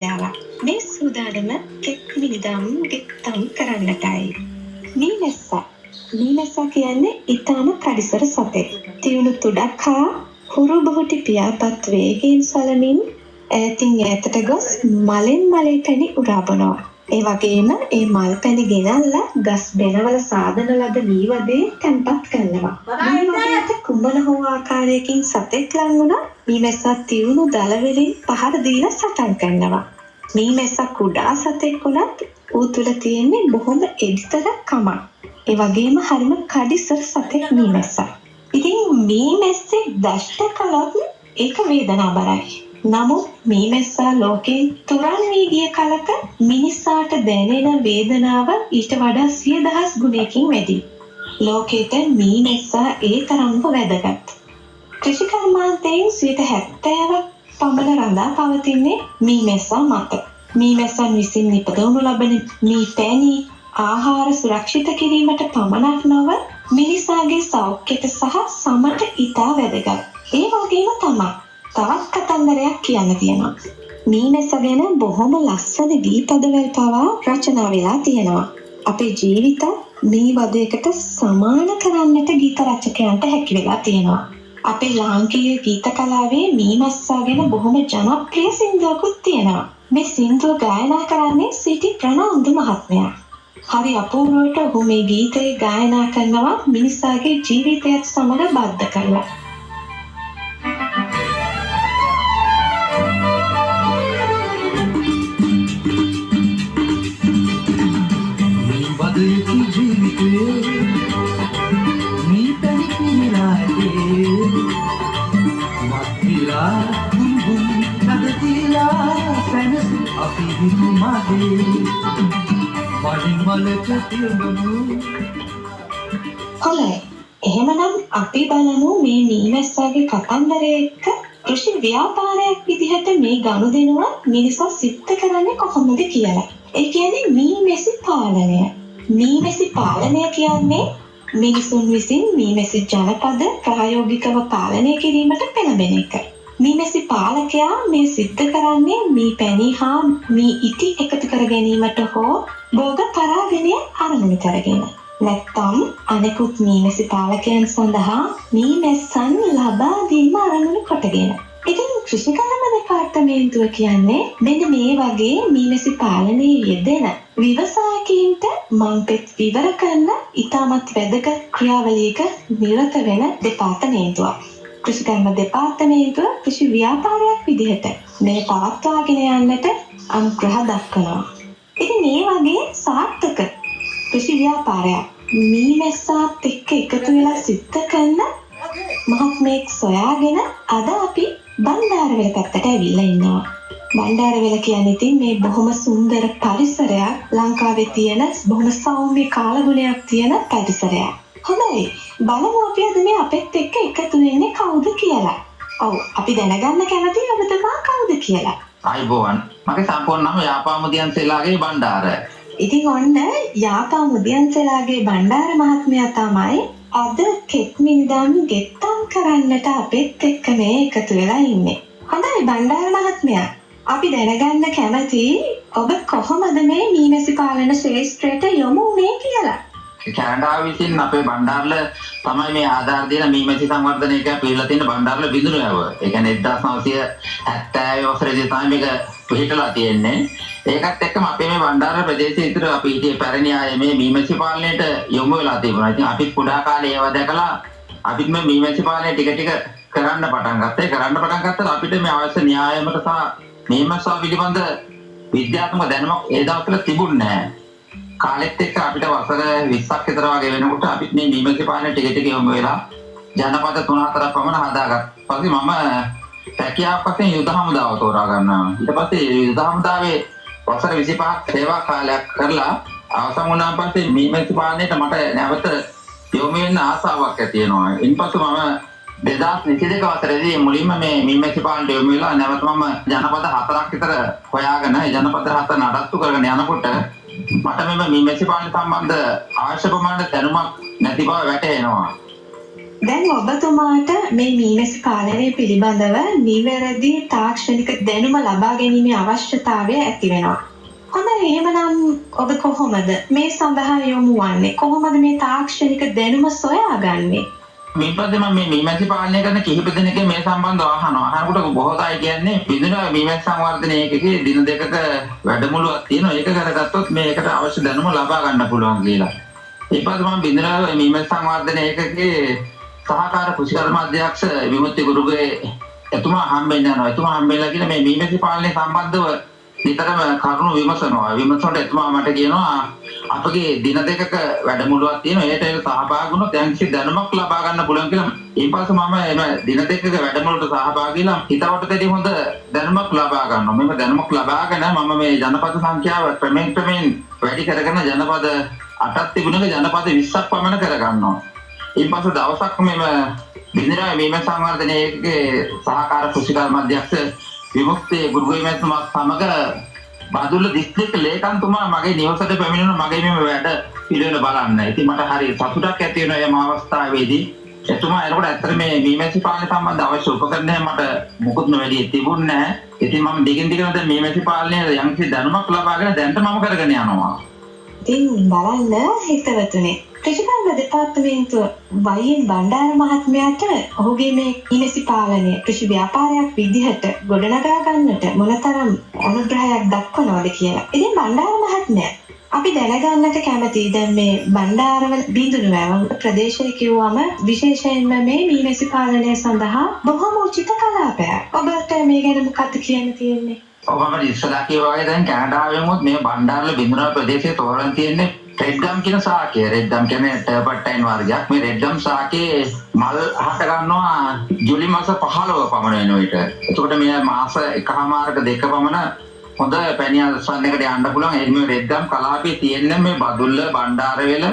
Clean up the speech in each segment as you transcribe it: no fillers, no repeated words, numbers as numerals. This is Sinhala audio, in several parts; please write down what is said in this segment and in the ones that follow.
යාවා. මේ සූදානම කෙක් මිනිදම් ගෙත්තම් කරන්නටයි. මීමැස්සා කියන්නේ ඊටාම පරිසර සතෙක්. තියුණු තුඩක් හා හුරු බොහෝටි පියාපත් වේගයෙන් සලමින් ඈතින් ඈතට ගොස් මලෙන් මලේ පැණි උරා බොනවා. ඒ වගේම ඒ මල් පැණි ගෙනල්ලා ගස් බෙනවල සාදන ලද මීවදේ තැන්පත් කරනවා. මීවදයට කුඹන හෝ ආකාරයකින් සතෙක් ලං වුණා මීමැස්සා තියුණු දල වලින් පහර දීලා සටන් කරනවා. මීමැස්සා කුඩා සතෙක් වුණත් ඌ තුල තියෙන්නේ බොහොම එඩිතර කමක්. ඒ වගේම හරිම කඩිසර සතෙක් මීමැස්සා. ඉතින් මීමැස්සේ දෂ්ට කළොත් ඒක වේදනාබරයි. නමුත් මීමැස්සා ලෝකේ තුරන් වී ගිය කලක මිනිසාට දැනෙන වේදනාව ඊට වඩා 100,000 ගුණයකින් වැඩි. ලෝකෙට මීමැස්සා ඒ තරම්ම වැදගත්. කෘෂි කර්මාන්තයෙන් 70% පමණ රඳා පවතින්නේ මීමැස්සා මත. මීමැස්සන් විසින් නිපදවනු ලබන මී පැණි ආහාර සුරක්ෂිත කිරීමට පමණක් නොව මිනිසාගේ සෞඛ්‍යයට සහ සමට ඉතා වැදගත්. ඒ වගේම තමයි තවත් කතන්දරයක් කියන්න තියෙනවා. මීමැස්ස ගැන බොහොම ලස්සන ගීතදවල් පවා රචනා වෙලා තියෙනවා. අපේ ජීවිත මේ වදයකට සමාන කරන්නට ගීත රචකයන්ට හැකි වෙලා තියෙනවා. අපේ ලාංකීය ගීත කලාවේ මීමැස්සා ගැන බොහොම ජනප්‍රිය සින්දුවකුත් තියෙනවා. මේ සින්දුව ගායනා කරන්නේ සිටි ප්‍රනාන්දු මහත්මයා. හරි අපූර්වට ඔහු මේ ගීතේ ගායනා කරනවා මිනිසාගේ ජීවිතයත් සමග බද්ධ කරලා. හොඳයි. එහෙමනම් අපි බලමු මේ මීමැස්සාගේ කතන්දරය එක්ක කෘෂි ව්‍යාපාරයක් විදිහට මේ ගනුදෙනුව මිනිසා සිද්ධ කරන්නේ කොහොමද කියලා. ඒ කියන්නේ මීමැසි පාලනය. මීමැසි පාලනය කියන්නේ මිනිසුන් විසින් මීමැසි ජනපද ප්‍රායෝගිකව පාලනය කිරීමට පෙළඹෙන එක. මීමැසි පාලකයා මේ සිද්ධ කරන්නේ මී පැණි හා මී ඉටි එකතු කර ගැනීමට හෝ භෝග පරාගණය අරමුණු කරගෙන. නැත්නම් අනෙකුත් මීමැසි පාලකයන් සඳහා මීමැස්සන් ලබා දීම අරමුණු කොටගෙන. ඉතින් කෘෂිකර්ම දෙපාර්තමේන්තුව කියන්නේ මෙන්න මේ වගේ මීමැසි පාලනයේ යෙදෙන ව්‍යවසායකයින්ට මංපෙත් විවර කරන ඉතාමත් වැදගත් ක්‍රියාවලියක නිරත වෙන දෙපාර්තමේන්තුවක්. කෘෂිකර්ම දෙපාර්තමේන්තුව කෘෂි ව්‍යාපාරයක් විදිහට මේ පවත්වාගෙන යන්නට අනුග්‍රහ දක්වනවා. ඉතින් මේ වගේ සාර්ථක කෘෂි ව්‍යාපාරයක් මීමැස්සාත් එක්ක එකතු වෙලා සිද්ධ කරන මහත්මයෙක් සොයාගෙන අද අපි බණ්ඩාරවැල පැත්තට ඇවිල්ලා ඉන්නවා. බණ්ඩාරවැල කියන්නේ ඉතින් මේ බොහොම සුන්දර පරිසරයක්, ලංකාවේ තියෙන බොහොම සෞම්‍ය කාලගුණයක් තියෙන පරිසරයක්. හොඳයි. බලමු අපි අද මේ අපෙත් එක්ක එකතු වෙන්නේ කවුද කියලා. ඔව්, අපි දැනගන්න කැමතියි ඔබතුමා කවුද කියලා. අයිබෝවන්. මගේ සම්පූර්ණ නම යාපා මුදියන්සේලාගේ බණ්ඩාර. ඉතින් ඔන්න යාපා මුදියන්සේලාගේ බණ්ඩාර මහත්මයා තමයි අද කෙත් මිනිදම් ගෙත්තම් කරන්නට අපෙත් එක්ක මේ එකතු වෙලා ඉන්නේ. හොඳයි බණ්ඩාර මහත්මයා. අපි දැනගන්න කැමතියි ඔබ කොහොමද මේ මීමැසි පාලන ශාස්ත්‍රයට යොමු වුනේ කියලා. කැනඩාව විසින් අපේ බණ්ඩාරල තමයි මේ ආධාර දෙන මීමැසි සංවර්ධනය එක පිළිලා තියෙන බණ්ඩාරල බිඳුනයව. ඒ කියන්නේ 1970 වසරේදී තමයි මේක පිහිටලා තියෙන්නේ. ඒකත් එක්කම අපේ මේ බණ්ඩාර ප්‍රදේශයේ විතර අපි හිටියේ පැරණි අය මේ මීමැසි පාලනයට යොමු වෙලා තිබුණා. ඉතින් අපි කුඩා කාලේ ඒව දැකලා අපිත් මේ මීමැසි පාලනය ටික ටික කරන්න පටන් ගත්තා. ඒ කරන්න පටන් ගත්තට අපිට මේ අවශ්‍ය න්‍යායමත සහ මීමැස්සා පිළිබඳ විද්‍යාත්මක දැනුමක් ඒ දවස්වල තිබුණේ නැහැ. කාලෙත් එක්ක අපිට වසර 20ක් විතර වගේ වෙනකොට අපිත් මේ මීමැසි පාලනය ටික ටික යොමු වෙලා ජනපද 3-4ක් පමණ හදාගත්තා. ඊපස්සේ මම පැකියාවක් වශයෙන් යුද හමුදාව තෝරා ගන්නවා. ඊට පස්සේ යුද හමුදාවේ වසර 25ක් සේවා කාලයක් කරලා අවසන් වුණාන් පස්සේ මීමැසි පාලනයට මට නැවත යොමු වෙන්න ආසාවක් ඇති වෙනවා. ඉන්පසු මම 2022 වසරේදී මුලින්ම මේ මීමැසි පාලනයට යොමු වෙලා නැවත මම ජනපද 4ක් විතර හොයාගෙන ඒ ජනපද 4 නඩත්තු කරගෙන යනකොට මට මෙම මීමැසි පාලනය සම්බන්ධ අවශ්‍ය ප්‍රමාණයට දැනුමක් නැති බව වැටහෙනවා. දැන් ඔබතුමාට මේ මීමැසි පාලනය පිළිබඳව නිවැරදි තාක්ෂණික දැනුම ලබා ගැනීමේ අවශ්‍යතාවය ඇති වෙනවා. හොඳයි එහෙමනම් ඔබ කොහොමද මේ සඳහා යොමු වන්නේ? කොහොමද මේ තාක්ෂණික දැනුම සොයාගන්නේ? මේ පස්සේ මම මේ මීමැසි පාලනය කරන කිහිප දෙනෙක්ගේ මේ සම්බන්ධව අහනවා. අහනකොට බොහෝ අය කියන්නේ බිඳුන මීමැසි සංවර්ධන ඒකකයේ දින දෙකක වැඩමුළුවක් තියෙනවා. ඒක කරගත්තොත් මේකට අවශ්‍ය දැනුම ලබා ගන්න පුළුවන් කියලා. ඒ පස්සේ මම බිඳුන මීමැසි සංවර්ධන ඒකකයේ සහකාර කෘෂිකර්ම අධ්‍යක්ෂ විමුක්ති ගුරුගේ එතුමා හම්බෙන්න යනවා. එතුමා හම්බෙලා කියන මේ මීමැසි පාලනය සම්බන්ධව නිතරම කරුණු විමසනවා. විමසනකොට එතුමා මට කියනවා අපගේ දින දෙකක වැඩමුළුවක් තියෙනවා. ඒකට සහභාගී වුණොත් යම් කිසි දැනුමක් ලබා ගන්න පුළුවන් කියලා. ඊපස්සේ මම එම දින දෙකක වැඩමුළුවට සහභාගී වෙලා හිතවටදී හොඳ දැනුමක් ලබා ගන්නවා. මෙන්න දැනුමක් ලබාගෙන මම මේ ජනපද සංඛ්‍යාව ක්‍රමයෙන් වැඩි කරගෙන ජනපද 8ක් තිබුණක ජනපද 20ක් පමණ කරගන්නවා. ඊපස්සේ දවසක් මෙම බිඳුරා මීමැසි සංවර්ධන ඒකකයේ සහකාර කෘෂිකර්ම අධ්‍යක්ෂ විමුක්ති ගුරුගේ මහත්මයා සමග බදුල්ල දිස්ත්‍රික්ක ලේකම්තුමා මගේ නිවසට පැමිණුණා මගේ මේ වැඩ පිළිවෙල බලන්න. ඉතින් මට හරි සතුටක් ඇති වෙනවා මේ අවස්ථාවේදී. එතුමා එනකොට ඇත්තට මේ මීමැසි පාලනය සම්බන්ධ අවශ්‍ය උපකරණ මට මොකුත්ම වැඩි තිබුණේ නැහැ. ඉතින් මම දිගින් දිගට දැන් මීමැසි පාලනයේ යම්කිසි දැනුමක් ලබාගෙන දැන්ට මම කරගෙන යනවා. ඉතින් බලන්න හිතවතුනි කෘෂිකර්ම දෙපාර්තමේන්තුව වයින් බණ්ඩාර මහත්මයාට ඔහුගේ මේ මීමැසි පාලනය කෘෂි ව්‍යාපාරයක් විදිහට ගොඩනගා ගන්නට මොනතරම් අනුග්‍රහයක් දක්වනවද කියලා. ඉතින් බණ්ඩාර මහත්මයා අපි දැනගන්නට කැමතියි දැන් මේ බණ්ඩාරවල බිඳුනුවැව ප්‍රදේශය කිව්වම විශේෂයෙන්ම මේ මීමැසි පාලනය සඳහා බොහොම උචිත කලාපයක්. ඔබට මේ ගැන මොකක්ද කියන්න තියෙන්නේ? ඔබම ඉස්සලා කියවා වගේ දැන් කැනඩාවෙමුත් මේ බණ්ඩාරල බිඳුනුවැව ප්‍රදේශයේ තෝරන් තියෙන්නේ රෙඩ්ගම් කියන ශාකය. රෙඩ්ගම් කියන්නේ ටර්පටයින් වර්ගයක්. මේ රෙඩ්ගම් ශාකයේ මල් හට ගන්නවා ජූලි මාස 15 පමණ වෙන විට. එතකොට මේ මාස එකමාරක දෙක පමණ හොඳ පැණි අස්වන්නයකට යන්න පුළුවන්. ඒ මේ රෙඩ්ගම් කලාපයේ තියෙන මේ බදුල්ල බණ්ඩාරවැල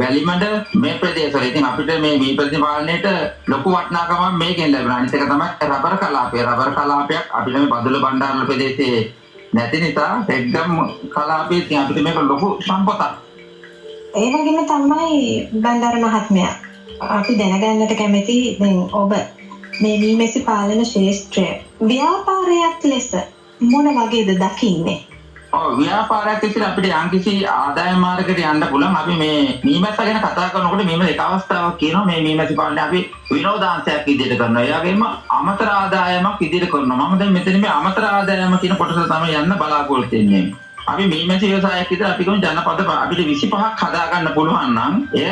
වැලිමඩ මේ ප්‍රදේශවල. ඉතින් අපිට මේ මීමැසි පාලනයේට ලොකු වටිනාකමක් මේකෙන් ලැබෙනවා. අනිත් එක තමයි රබර් කලාපය. රබර් කලාපයක් අපිට මේ බදුල්ල බණ්ඩාරවල ප්‍රදේශයේ නැති නිසා රෙඩ්ගම් කලාපයේ තියෙන අපිට මේක ලොකු සම්පතක්. ඒ වගේම තමයි බණ්ඩාර මහත්මයා අපි දැනගන්නට කැමති දැන් ඔබ මේ මීමැසි පාලන ශාස්ත්‍රය ව්‍යාපාරයක් ලෙස මොන වගේද දකින්නේ? ව්‍යාපාරයක් විසින් අපිට යම්කිසි ආදායම් මාර්ගයකට යන්න පුළුවන්. අපි මේ මීමැස්ස ගැන කතා කරනකොට මේක එක අවස්ථාවක් කියනවා මේ මීමැසි පාලනය අපි විනෝදාංශයක් විදිහට කරනවා. ඒ වගේම අමතර ආදායමක් විදිහට කරනවා. මම දැන් මෙතන මේ අමතර ආදායම කියන කොටස තමයි යන්න බලාපොරොත්තු වෙන්නේ. අපි මීමැසි ව්‍යවසායයක් විතර අපි කොහොමද ජනපද අපිට 25ක් හදාගන්න පුළුවන් නම් එය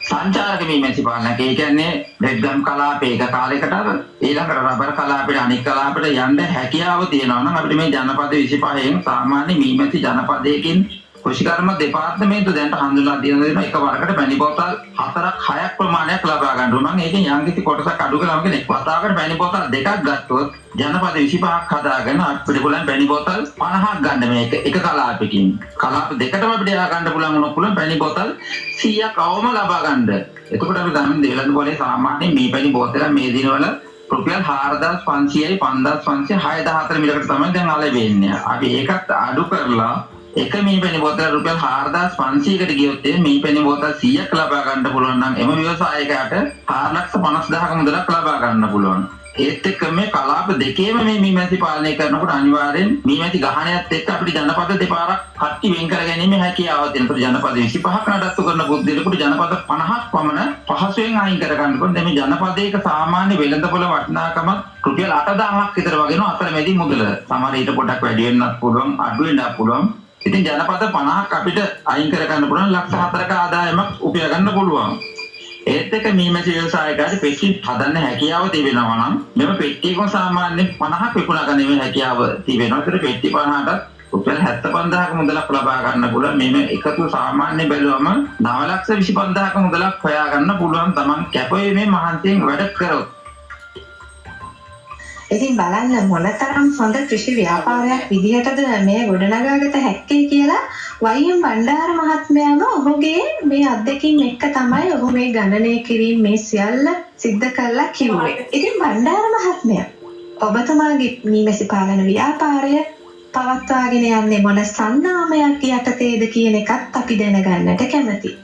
සංචාරක මීමැසි පාලනයක්. ඒ කියන්නේ රෙඩ්ගම් කලාපේ එක කාලයකට ඊළඟට රබර් කලාපේ අනික් කලාපට යන්න හැකියාව තියෙනවා නම් අපිට මේ ජනපද 25න් සාමාන්‍ය මීමැසි ජනපදයකින් කෘෂිකර්ම දෙපාර්තමේන්තුව දැන්ට හඳුන්වා දෙන එක වරකට පැණි බෝතල් 4ක් 6ක් ප්‍රමාණයක් ලබා ගන්න ඕන. ඒකෙන් යම්කිසි කොටසක් අඩු කළාම කෙනෙක් වතාවකට පැණි බෝතල් දෙකක් ගත්තොත් ජනපද 25ක් හදාගෙන අපිට පුළුවන් පැණි බෝතල් 50ක් ගන්න මේක එක කලාපයකින්. කලාප දෙකටම අපිට යා ගන්න පුළුවන් පැණි බෝතල් 100ක් අවම ලබා ගන්න. එතකොට අපි දැන් දෙලඳ බෝලේ සාමාන්‍යයෙන් මේ පැණි බෝතල මේ දිනවල රුපියල් 4500යි 5500 6004 මිලකට තමයි දැන් අලෙ වෙන්නේ. අපි ඒකත් අඩු කරලා එක මේ පැණි බෝතල රුපියල් 4500කට ගියොත් මේ පැණි බෝතල් 100ක් ලබා ගන්න පුළුවන් නම් එම ව්‍යවසායකයාට 450000ක මුදලක් ලබා ගන්න පුළුවන්. ඒත් එක්ක මේ කලාප දෙකේම මේ මීමැසි පාලනය කරනකොට අනිවාර්යෙන් මීමැසි ගහණයත් එක්ක අපිට ජනපද දෙපාරක් කට්ටි වෙන් කර ගැනීම හැකියාව තියෙනවා. ජනපද 25ක් නඩත්තු කරන බුද්ධිලකට ජනපද 50ක් පමණ පහසුවෙන් අයින් කර ගන්න පුළුවන්. දැන් මේ ජනපදයක සාමාන්‍ය වෙළඳපොළ වටිනාකම රුපියල් 8000ක් විතර වගේ නෝ අතරමැදි මුදල. සමහර ඊට පොඩක් වැඩි වෙන්නත් පුළුවන්, අඩු වෙන්නත් පුළුවන්. ඉතින් ජනපද 50ක් අපිට අයින් කර ගන්න පුළුවන් ලක්ෂ 4ක ආදායමක් උපයා ගන්න පුළුවන්. ඒත් එක මීමැසි ව්‍යවසායකයාට පෙට්ටි හදන්න හැකියාව තිබෙනවා නම් මෙම පෙට්ටියක සාමාන්‍යයෙන් 50ක් විකුණා ගැනීමේ හැකියාව තිබෙනවා. ඒතර පෙට්ටි 50ට රුපියල් 75000ක මුදලක් ලබා ගන්න පුළුවන්. මේ එකතු සාමාන්‍ය බැලුවම 925000ක මුදලක් හොයා ගන්න පුළුවන් තමන් කැපවීමේ මහන්සියෙන් වැඩ කරොත්. ඉතින් බලන්න මොනතරම් හොඳ කෘෂි ව්‍යාපාරයක් විදිහටද මේ ගොඩනගාගත හැක්කේ කියලා වයිම් බණ්ඩාර මහත්මයාම ඔහුගේ මේ අත්දැකීම් එක්ක තමයි ඔහු මේ ගණනය කිරීම මේ සියල්ල සිද්ධ කරලා කිව්වේ. ඉතින් බණ්ඩාර මහත්මයා ඔබතුමාගේ මීමැසි පාලන ව්‍යාපාරය පවත්වාගෙන යන්නේ මොන සන්නාමයක් යටතේද කියන එකත් අපි දැනගන්නට කැමතියි.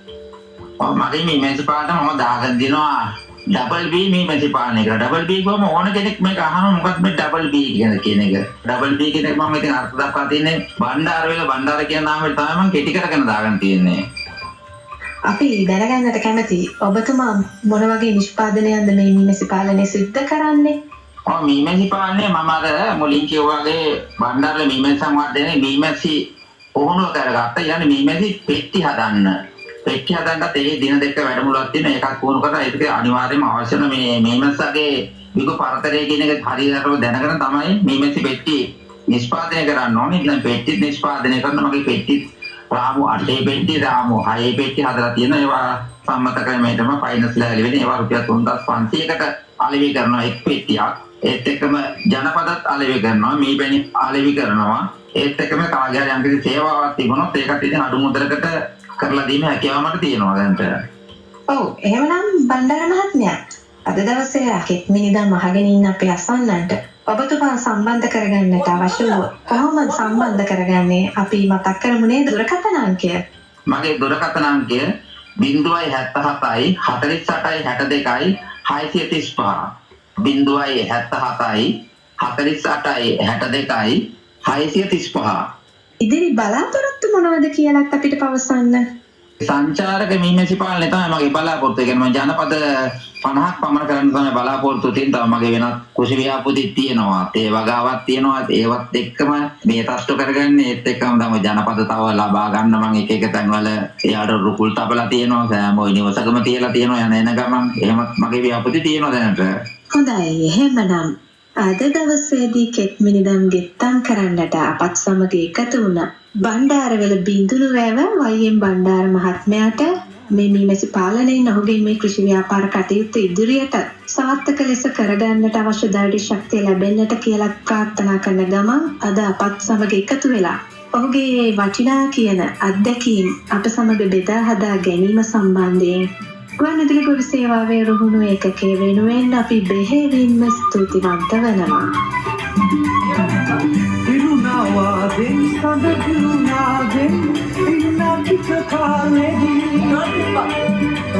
මගේ මීමැසි පාලන මම දාගෙන දිනවා ඩබල් බී මේ මැසි පාලනය කරා. ඩබල් බී ගොම ඕන කෙනෙක් මේක අහනවා මොකක්ද මේ ඩබල් බී කියන එක. ඩබල් බී කියන එක මම ඉතින් අර්ථ දක්වා තියන්නේ බණ්ඩාර කියන නාමයෙන් තමයි මම කෙටි කරගෙන දාගෙන තියන්නේ. අපි දැනගන්නට කැමති ඔබතුමා මොන වගේ නිෂ්පාදනයක්ද මේ මීමැසි පාලනය සිද්ධ කරන්නේ? මීමැසි පාලනය මම අර මුලින් කිව්වා වගේ බණ්ඩාරල මීමැසි සංවර්ධනයේ මීමැසි පුහුණුව කරගත්තා. يعني මීමැසි පෙට්ටි හදන්න. පෙට්ටි හදන්නත් ඒ දින දෙක වැඩමුළුවක් තියෙන එකක් පුහුණු කරලා ඒක අනිවාර්යයෙන්ම අවශ්‍ය වෙන මේ මීමැස්සගේ විකු පරතරය කියන එක හරියටම දැනගෙන තමයි මීමැසි පෙට්ටි නිෂ්පාදනය කරන්න ඕනේ. දැන් පෙට්ටි නිෂ්පාදනය කරන මගේ පෙට්ටි රාමු 8 පෙට්ටි රාමු 6 පෙට්ටි හදලා තියෙන ඒවා සම්මත ක්‍රමයටම ෆයිනස්ලා ඇලවෙන ඒවා රුපියල් 3500කට අලෙවි කරනවා එක් පෙට්ටියක්. ඒත් එක්කම ජනපදත් අලෙවි කරනවා මීබැනි අලෙවි කරනවා. ඒත් එක්කම කාගේ හරි යම්කිසි සේවාවක් තිබුණොත් ඒකට ඉතින් අඩු මුදලකට කරලා දීම හැකියාව මට තියෙනවා දැන්ට. ඔව් එහෙමනම් බණ්ඩාර මහත්මයා අද දවසේ කෙත්මිනිදා මහගෙන ඉන්න අපේ අසන්නන්ට ඔබතුමා සම්බන්ධ කරගන්නට අවශ්‍ය වූ කොහොමද සම්බන්ධ කරගන්නේ? අපි මතක් කරමු නේද දුරකථන අංකය? මගේ දුරකථන අංකය 077යි 48යි 62යි 635 077යි 48යි 62යි 635. ඉදිරි බලාපොරොත්තු මොනවද කියලාත් අපිට පවසන්න. සංචාරක මීමැසි පාලනය තමයි මගේ බලාපොරොත්තු. ඒ කියන්නේ මම ජනපද 50ක් පමණ කරන්න තමයි බලාපොරොත්තු තියෙන. තව මගේ වෙනත් කුෂි ව්‍යාපෘතිත් තියෙනවා. ඒ වගාවක් තියෙනවා. ඒවත් එක්කම මේ තට්ටු කරගන්නේ ඒත් එක්කම තමයි ජනපද තව ලබා ගන්න මම එක එක තැන්වල එයාට රුකුල් තබලා තියෙනවා. සෑම නිවසකම තියලා තියෙනවා. යන එන ගමන් එහෙමත් මගේ ව්‍යාපෘති තියෙනවා දැනට. හොඳයි එහෙමනම් අද දවසේදී කෙත්මිනිදම් ගෙත්තම් කරන්නට අපත් සමග එකතු වුණ බණ්ඩාරවල බිඳුනුවැව වයිඑම් බණ්ඩාර මහත්මයාට මේ මීමැසි පාලනයෙන් ඔහුගේ මේ කෘෂි ව්‍යාපාර කටයුතු ඉදිරියට සාර්ථක ලෙස කරගන්නට අවශ්‍ය ධෛර්ය ශක්තිය ලැබෙන්නට කියලා ප්‍රාර්ථනා කරන ගමන් අද අපත් සමග එකතු වෙලා ඔහුගේ වටිනා කියන අත්දැකීම් අප සමග බෙදා හදා ගැනීම සම්බන්ධයෙන් ගුවන්විදුලි ගොවි සේවාවේ රුහුණු ඒකකයේ වෙනුවෙන් අපි බෙහෙවින්ම ස්තුතිවන්ත වෙනවා. ඉරුණාවාදෙන් සඳ කිරුණාදෙන් ඉන්නකිත කාලෙදී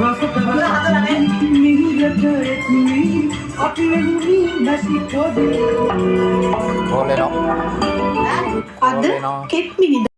රසතරන මිහිරට එක්මි අපි එන්නේ නැසි පොදේ අද කෙත්මිනිදම්